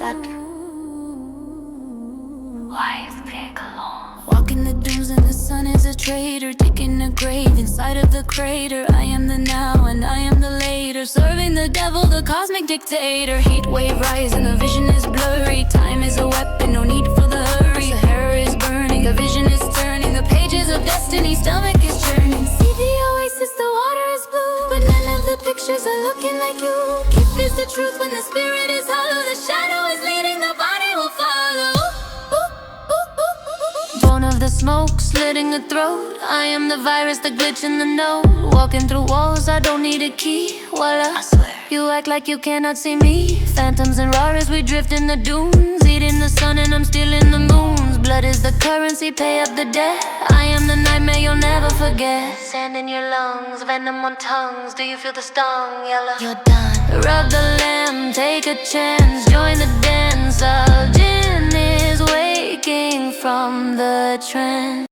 that wise pick alone. Walking the dunes and the sun is a traitor, digging a grave inside of the crater. I am the now and I am the later, serving the devil, the cosmic dictator. Heat wave rising, the vision is blurry. Time is a weapon, no need for the hurry. Sahara is burning, the vision is turning. The pages of destiny, stomach is churning. See the oasis, the water is blue, but none of the pictures are looking like you. Keep is the truth when the spirit is hollow. The shadow is leading, the body will follow. Born of the smoke, slitting the throat. I am the virus, the glitch in the node. Walking through walls, I don't need a key. Voila, I swear. you act like you cannot see me. Phantoms and rares, we drift in the dunes. Eating the sun and I'm stealing the moons. Blood is the currency, pay up the debt. I am the nightmare you'll never forget. Sand in your lungs, venom on tongues. Do you feel the stung? Yellow, you're done. Rub the lamb, take a chance. Join the dance, our gin is waking from the trance.